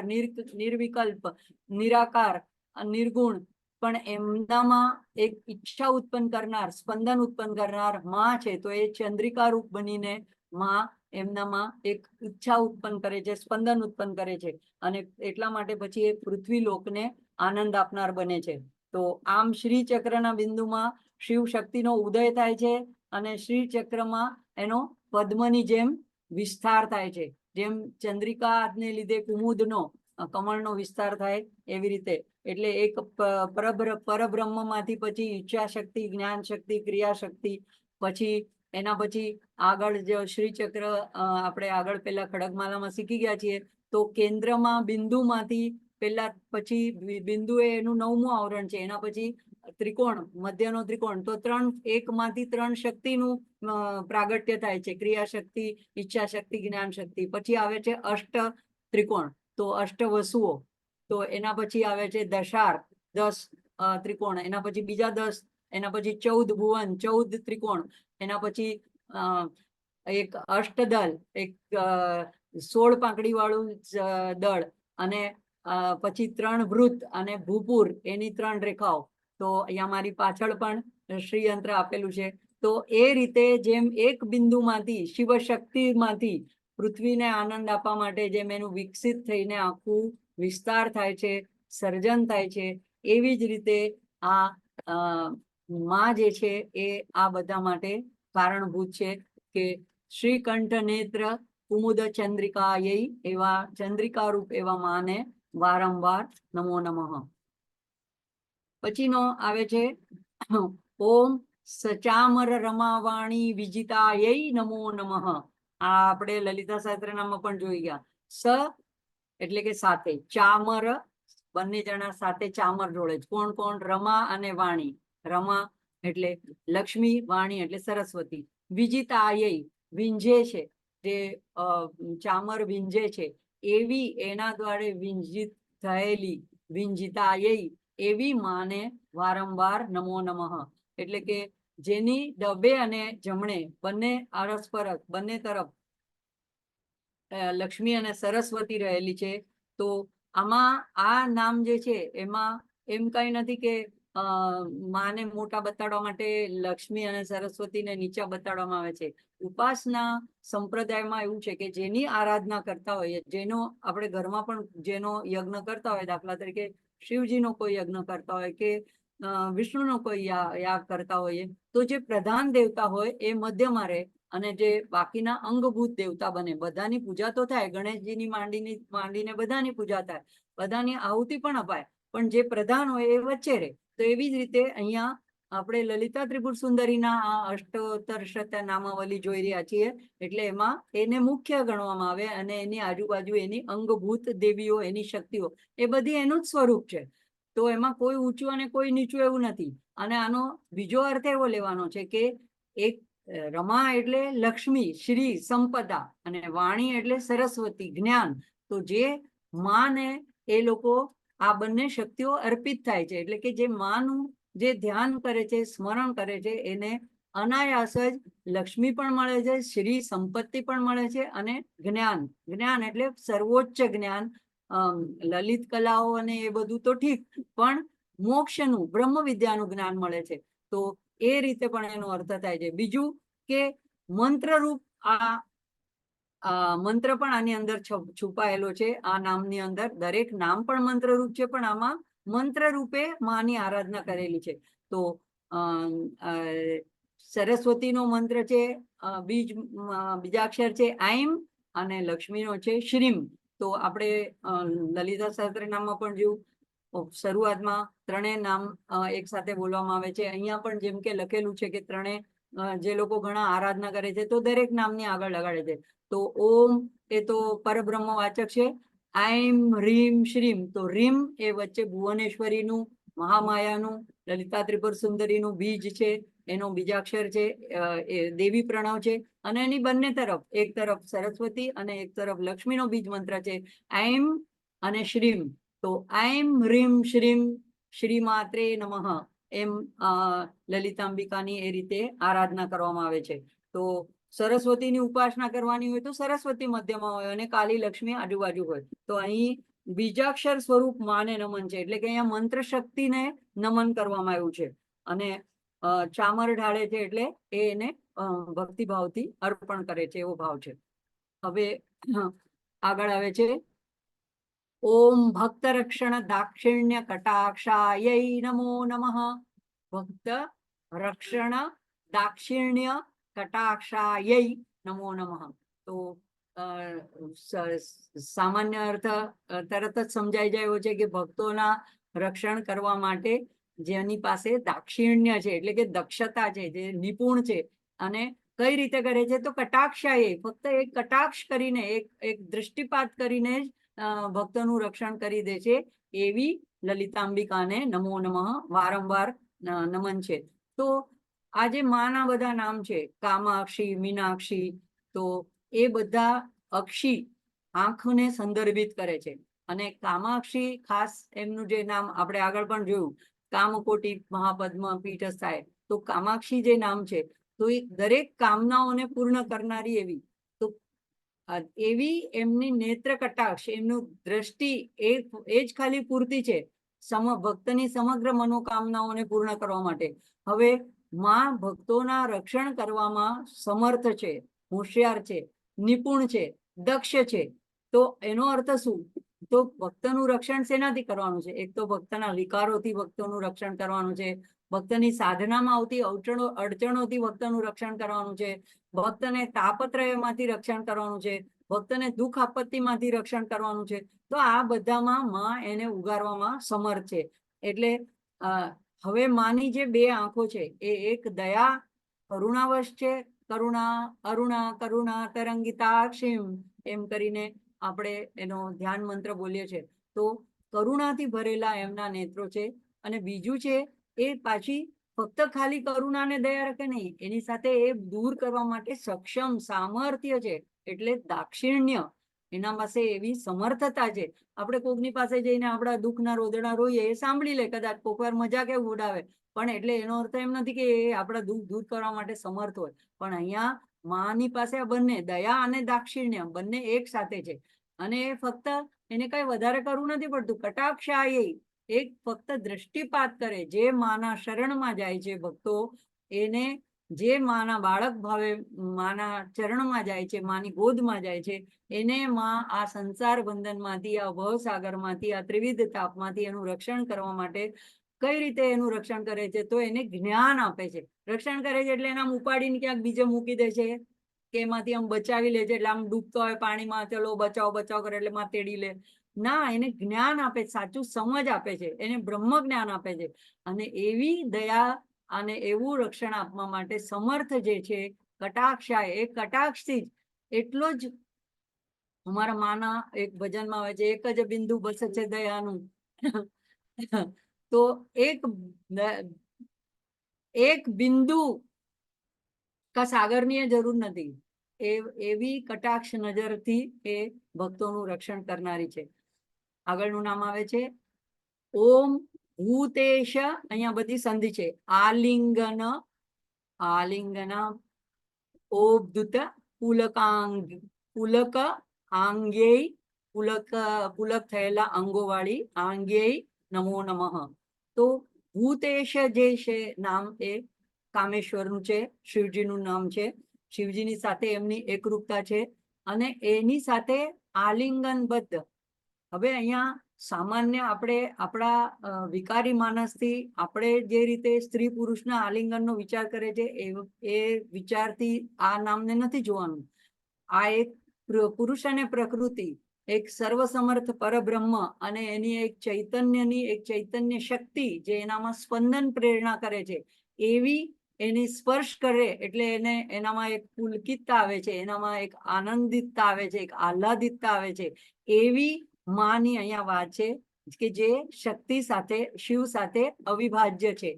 નિર્વિકલ્પ, નિરાકાર, નિર્ગુણ, પણ એમનામાં એક ઈચ્છા ઉત્પન્ન કરનાર, સ્પંદન ઉત્પન્ન કરનાર માં છે. તો એ ચંદ્રિકા રૂપ બનીને માં એમનામાં એક ઈચ્છા ઉત્પન્ન કરે છે, સ્પંદન ઉત્પન્ન કરે છે, અને એટલા માટે પછી એ પૃથ્વી લોકને આનંદ આપનાર બને છે. તો આમ શ્રી ચક્રના બિંદુમાં શિવ શક્તિનો ઉદય થાય છે, અને શ્રી ચક્રમાં એનો પદ્મની જેમ વિસ્તાર થાય છે. જેમ ચંદ્રિકાને લીધે કુમુદનો, કમળનો વિસ્તાર થાય એવી રીતે. એટલે એક પરબ્રહ્મમાંથી પછી ઈચ્છા શક્તિ, જ્ઞાન શક્તિ, ક્રિયા શક્તિ, પછી એના પછી આગળ જે શ્રી ચક્ર આપણે આગળ પેલા ખડગમાલામાં શીખી ગયા છીએ, તો કેન્દ્રમાં બિંદુમાંથી પેલા પછી બિંદુ એનું 9મું આવરણ છે, એના પછી ત્રિકોણ, મધ્યનો ત્રિકોણ, તો એકમાંથી 3 શક્તિનું પ્રાગટ્ય થાય છે, ક્રિયા શક્તિ, ઈચ્છા શક્તિ, જ્ઞાન શક્તિ. પછી આવે છે અષ્ટ ત્રિકોણ, તો અષ્ટ વસુઓ. તો એના પછી આવે છે દશાર, 10 ત્રિકોણ, એના પછી બીજા 10, એના પછી 14 ભુવન, 14 ત્રિકોણ, એના પછી એક અષ્ટદલ, એક 16 પાંખડી વાળું દળ, અને પછી 3 વૃત્ત અને ભૂપુર, એની 3 રેખાઓ. તો અહીંયા મારી પાછળ પણ શ્રીયંત્ર આપેલું છે. તો એ રીતે જેમ એક બિંદુમાંથી, શિવ શક્તિમાંથી પૃથ્વીને આનંદ આપવા માટે જેમ એનું વિકસિત થઈને આખું વિસ્તાર થાય છે, સર્જન થાય છે, એવી જ રીતે આ માં જે છે એ આ બધા માટે કારણભૂત છે. કે શ્રીકંઠ નેત્ર કુમુદ ચંદ્રિકાય, એવા ચંદ્રિકા રૂપ એવા માને વારંવાર નમો નમઃ. પછીનો આવે છે ઓમ સચામર રમાવાણી વિજિતાય નમો નમઃ. આ આપણે લલિતા સહસ્ત્રનામમાં પણ જોઈ ગયા. સ એટલે કે સાથે, ચામર બંને જણા સાથે ચામર જોડે છે. કોણ કોણ? રમા અને વાણી. રમા એટલે લક્ષ્મી, વાણી એટલે સરસ્વતી. વિજિતાય વિંજે છે, જે ચામર વિંજે છે, એવી એના દ્વારા વિંજિત થયેલી, વિંજિતાય એવી માને વારંવાર નમો નમઃ. એટલે કે જેની ડાબે અને જમણે બંને અરસપરસ બંને તરફ લક્ષ્મી અને સરસ્વતી રહેલી છે. તો આમાં આ નામ જે છે એમાં એમ કઈ નથી કે માને મોટા બતાડવા માટે લક્ષ્મી અને સરસ્વતીને નીચા બતાડવામાં આવે છે. ઉપાસના સંપ્રદાયમાં એવું છે કે જેની આરાધના કરતા હોઈએ, જેનો આપણે ઘરમાં પણ જેનો યજ્ઞ કરતા હોય, દાખલા તરીકે શિવજીનો કોઈ યજ્ઞ કરતા હોય કે વિષ્ણુનો કોઈ યાગ કરતા હોઈએ, તો જે પ્રધાન દેવતા હોય એ મધ્યમાં રહે અને જે બાકીના અંગભૂત દેવતા બને. બધાની પૂજા તો થાય, ગણેશજીની માંડીને બધાની પૂજા થાય, બધાની આહુતિ પણ અપાય, પણ જે પ્રધાન હોય એ વચ્ચે રહે. તો એવી જ રીતે અહીંયા આપણે લલિતા ત્રિપુર સુંદરીના આ અષ્ટોત્તર શત નામાવલી જોઈ રહ્યા છીએ, એટલે એમાં એને મુખ્ય ગણવામાં આવે અને એની આજુબાજુ એની અંગભૂત દેવીઓ, એની શક્તિઓ, એ બધી એનું જ સ્વરૂપ છે. તો એમાં કોઈ ઊંચું અને કોઈ નીચું એવું નથી. અને આનો બીજો અર્થ એવો લેવાનો છે કે એક રમા એટલે લક્ષ્મી, શ્રી, સંપદા, અને વાણી એટલે સરસ્વતી, જ્ઞાન. તો જે માને એ લોકો આ બંને શક્તિઓ અર્પિત થાય છે, એટલે કે જે માનું જે ધ્યાન કરે છે, સ્મરણ કરે છે, એને અનાયાસ જ લક્ષ્મી પણ મળે છે, શ્રી સંપત્તિ પણ મળે છે, અને જ્ઞાન. જ્ઞાન એટલે સર્વોચ્ચ જ્ઞાન. લલિત કલાઓ અને એ બધું તો ઠીક, પણ મોક્ષનું, બ્રહ્મ વિદ્યાનું જ્ઞાન મળે છે. તો એ રીતે પણ એનો અર્થ થાય છે. બીજું કે મંત્રરૂપ આ મંત્ર પણ આની અંદર છુપાયેલો છે. આ નામની અંદર દરેક નામ પણ મંત્રરૂપ છે, પણ આમાં મંત્ર રૂપે માની આરાધના કરેલી છે. તો સરસ્વતીનો મંત્ર છે, બીજાક્ષર છે આઈમ, અને લક્ષ્મીનો છે શ્રીમ. તો આપણે લલિતા સહસ્ત્રનામમાં પણ જોયું, શરૂઆતમાં ત્રણેય નામ એક સાથે બોલવામાં આવે છે. અહીંયા પણ જેમ કે લખેલું છે કે ત્રણેય જે લોકો ઘણા આરાધના કરે છે તો દરેક નામની આગળ લગાડે છે. તો ઓમ એ તો પરબ્રહ્મ વાચક છે. આઈમ, રીમ, શ્રીમ, તો રીમ એ વચ્ચે ભુવનેશ્વરીનું, મહામાયાનું, લલિતા ત્રિપુર સુંદરીનું બીજ છે, એનો બીજાક્ષર છે, એ દેવી પ્રણવ છે. અને એની બંને તરફ, એક તરફ સરસ્વતી અને એક તરફ લક્ષ્મીનો બીજ મંત્ર છે, આઈમ અને શ્રીમ. તો આઈમ, રીમ, શ્રીમ, શ્રી માત્રે નમઃ, એમ લલિતાંબિકાની એ રીતે આરાધના કરવામાં આવે છે. તો સરસ્વતીની ઉપાસના કરવાની હોય તો સરસ્વતી મધ્યમાં હોય અને કાલી લક્ષ્મી આજુબાજુ હોય. તો અહીં બીજાક્ષર સ્વરૂપ માને નમન છે, એટલે કે અહીંયા મંત્ર શક્તિને નમન કરવામાં આવ્યું છે. અને ચામર ઢાળે છે એટલે એને ભક્તિભાવથી અર્પણ કરે છે, એવો ભાવ છે. હવે આગળ આવે છે ઓમ ભક્ત રક્ષણ દાક્ષિણ્ય કટાક્ષાય નમો નમઃ. ભક્ત રક્ષણ દાક્ષિણ્ય કટાક્ષાય નમો નમઃ. તો સામાન્ય અર્થ તરત જ સમજાઈ જાય એવો છે કે ભક્તોના રક્ષણ કરવા માટે જેની પાસે દાક્ષિણ્ય છે, એટલે કે દક્ષતા છે, જે નિપુણ છે, અને કઈ રીતે કરે છે તો કટાક્ષાએ, ફક્ત એક કટાક્ષ કરીને, એક દૃષ્ટિપાત કરીને જ ભક્તોનું રક્ષણ કરી દે છે, એવી લલિતાંબિકાને નમો નમઃ વારંવાર નમન છે. તો આ જે માના બધા નામ છે, કામાક્ષી, મીનાક્ષી, તો એ બધા અક્ષી, આંખને સંદર્ભિત કરે છે. અને કામાક્ષી ખાસ એમનું જે નામ આપણે આગળ પણ જોયું, કામકોટી મહાપદ્મ પીઠસ્થાય, તો કામાક્ષી જે નામ છે, તો એ દરેક કામનાઓને પૂર્ણ કરનારી એવી. તો એવી એમની નેત્ર કટાક્ષ, એમનું દ્રષ્ટિ, એ જ ખાલી પૂરતી છે ભક્તની સમગ્ર મનોકામનાઓને પૂર્ણ કરવા માટે. હવે માં ભક્તોના રક્ષણ કરવામાં સમર્થ છે, હોશિયાર છે, નિપુણ છે, દક્ષ છે. તો એનો અર્થ શું? તો ભક્તનું રક્ષણ શેનાથી કરવાનું છે? એક તો ભક્તના વિકારોથી ભક્તોનું રક્ષણ કરવાનું છે, ભક્તની સાધનામાં આવતી અડચણોથી ભક્તનું રક્ષણ કરવાનું છે, ભક્તને તાપત્રયમાંથી રક્ષણ કરવાનું છે, ભક્તને દુઃખ આપત્તિમાંથી રક્ષણ કરવાનું છે. તો આ બધામાં માં એને ઉગારવામાં સમર્થ છે. એટલે હવે માની જે બે આંખો છે, એ એક દયા કરુણાવશ છે, કરુણા અરુણા કરુણા તરંગિતાક્ષીમ, એમ કરીને આપણે એનો ધ્યાન મંત્ર બોલીએ છીએ. તો કરુણાથી ભરેલા એમના નેત્રો છે. અને બીજું છે એ પાછી ફક્ત ખાલી કરુણાને દયા રાખે નહીં, એની સાથે એ દૂર કરવા માટે સક્ષમ, સામર્થ્ય છે, એટલે દાક્ષિણ્ય. એના પાસે એવી સમર્થતા છે. આપણે કોકની પાસે જઈને આપણા દુઃખના રોદડા રોઈએ, એ સાંભળી લે, કદાચ કોક વાર મજાક એવું ઉડાવે, પણ એટલે એનો અર્થ એમ નથી કે એ આપણા દુઃખ દૂર કરવા માટે સમર્થ હોય. પણ અહીંયા માની પાસે આ બંને, દયા અને દાક્ષિણ્ય, બંને એક સાથે છે. અને ફક્ત એને કઈ વધારે કરવું નથી પડતું. કટાક્ષાય, એક ફક્ત દ્રષ્ટિપાત કરે, જે માના શરણમાં જાય છે ભક્તો, એને જે માના બાળક ભાવે માના ચરણમાં જાય છે, માની ગોદમાં જાય છે, એને માં આ સંસાર બંધનમાંથી, આ ભવસાગરમાંથી, આ ત્રિવિધ તાપમાંથી એનું રક્ષણ કરવા માટે કઈ રીતે એનું રક્ષણ કરે છે? તો એને જ્ઞાન આપે છે. રક્ષણ કરે છે એટલે એનામ ઉપાડીને ક્યાંક બીજે મૂકી દે છે કે એમાંથી આમ બચાવી લે છે, એટલે આમ ડૂબતો હોય પાણીમાં, ચલો બચાવ બચાવ કરે એટલે માં તેડી લે. ના, એને જ્ઞાન આપે, સાચું સમજ આપે છે, એને બ્રહ્મ જ્ઞાન આપે છે. અને એવી દયા અને એવું રક્ષણ આપવા માટે સમર્થ જે છે કટાક્ષાય, એ કટાક્ષથી જ એટલો જ અમારા માના એક ભજનમાં આવે છે, એક જ બિંદુ બસ છે દયાનું. તો એક બિંદુ કા સાગરની જરૂર નથી, એવી કટાક્ષ નજરથી એ ભક્તોનું રક્ષણ કરનારી છે. આગળનું નામ આવે છે ઓમ ભૂતેશ. અહીંયા બધી સંધિ છે. આલિંગન, આલિંગન, ઓબદૂત, પુલકાંગ, પુલક આંગ્યેય, પુલક થયેલા અંગો વાળી આંગ્યેય નમો નમઃ. તો ભૂતેશ જે છે નામ એ કામેશ્વરનું છે, શિવજીનું નામ છે. શિવજીની સાથે એમની એકરૂપતા છે અને એની સાથે આલિંગનબદ્ધ. હવે અહીંયા સામાન્ય આપણે આપણા વિકારી માનસથી આપણે જે રીતે સ્ત્રી પુરુષના આલિંગનનો વિચાર કરે છે એ વિચારથી આ નામને નથી જોવાનું. આ એક પુરુષ અને પ્રકૃતિ, એક સર્વસમર્થ પરબ્રહ્મ અને એની એક ચૈતન્યની એક ચૈતન્ય શક્તિ જે એનામાં સ્પંદન પ્રેરણા કરે છે, એવી એની સ્પર્શ કરે એટલે એને એનામાં એક પુલકિતતા આવે છે, એનામાં એક આનંદિતતા આવે છે, એક આહ્લાદિતતા આવે છે. એવી માની અહીંયા વાત છે કે જે શક્તિ સાથે, શિવ સાથે અવિભાજ્ય છે,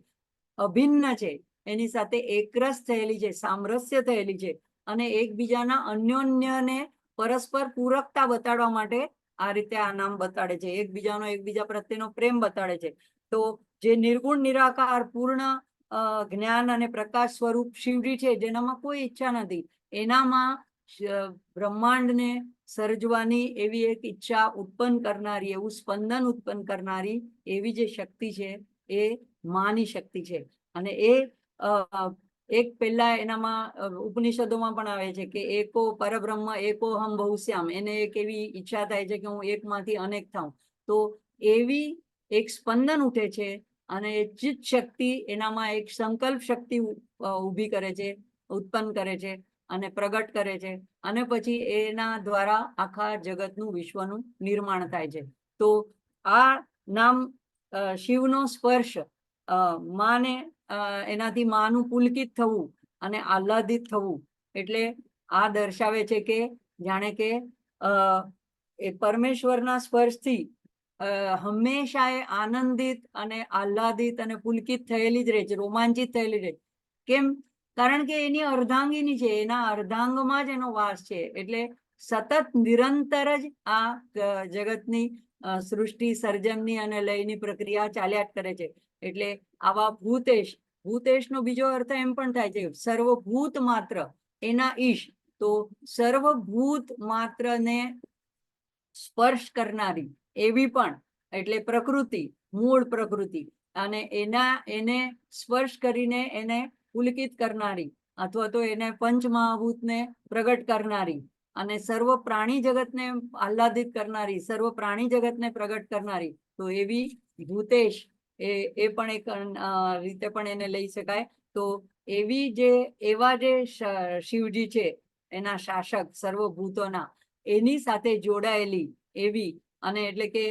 અભિન્ન છે, એની સાથે એકરસ થયેલી છે, સામરસ્ય થયેલી છે અને એકબીજાના અન્યોન્યને પરસ્પર પૂરકતા બતાડવા માટે આ રીતે આ નામ બતાડે છે. એકબીજાનો એકબીજા પ્રત્યેનો પ્રેમ બતાડે છે. તો જે નિર્ગુણ નિરાકાર પૂર્ણ જ્ઞાન અને પ્રકાશ સ્વરૂપ શિવજી છે, જેનામાં કોઈ ઈચ્છા નથી, એનામાં બ્રહ્માંડને સર્જવાની એવી એક ઈચ્છા ઉત્પન્ન કરનારી, એવું સ્પંદન ઉત્પન્ન કરનારી એવી જે શક્તિ છે એ માની શક્તિ છે. અને એ એક પહેલા એનામાં ઉપનિષદોમાં પણ આવે છે કે એકો પરબ્રહ્મ એકો હમ બહુશ્યામ. એને એક એવી ઈચ્છા થાય છે કે હું એકમાંથી અનેક થાઉં. તો એવી એક સ્પંદન ઉઠે છે અને એ ચિત્ત શક્તિ એનામાં એક સંકલ્પ શક્તિ ઊભી કરે છે, ઉત્પન્ન કરે છે અને પ્રગટ કરે છે અને પછી એના દ્વારા આખા જગતનું, વિશ્વનું નિર્માણ થાય છે. તો આ નામ શિવનો સ્પર્શ માને એનાથી માનું પુલકિત થવું અને આહ્લાદિત થવું, એટલે આ દર્શાવે છે કે જાણે કે એ પરમેશ્વરના સ્પર્શથી હંમેશા એ આનંદિત અને આહ્લાદિત અને પુલકિત થયેલી જ રહે છે, રોમાંચિત થયેલી રહે. કેમ? કારણ કે એની અર્ધાંગીની છે, એના અર્ધાંગમાં જ એનો વાસ છે. એટલે સતત નિરંતર જ આ જગતની સૃષ્ટિ, સર્જનની અને લયની પ્રક્રિયા ચાલ્યા જ કરે છે. એટલે આવા ભૂતેશ, ભૂતેશનો બીજો અર્થ એમ પણ થાય છે સર્વભૂત માત્ર એના ઈશ. તો સર્વભૂત માત્રને સ્પર્શ કરનારી એવી પણ, એટલે પ્રકૃતિ, મૂળ પ્રકૃતિ, અને એને સ્પર્શ કરીને એને પુલકિત કરનારી અથવા તો એને પંચમહાભૂતને પ્રગટ કરનારી અને સર્વ પ્રાણી જગતને આહ્લાદિત કરનારી, સર્વ પ્રાણી જગતને પ્રગટ કરનારી. તો એવી ભૂતેશ એ પણ એક રીતે પણ એને લઈ શકાય. તો એવા જે શિવજી છે, એના શાસક સર્વભૂતોના, એની સાથે જોડાયેલી એવી, અને એટલે કે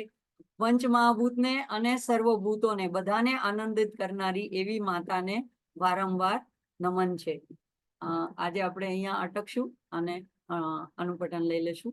પંચમહાભૂતને અને સર્વભૂતોને બધાને આનંદિત કરનારી એવી માતાને વારંવાર નમન છે. આજે આપણે અહીંયા અટકશું અને અનુપટન લઈ લેશું.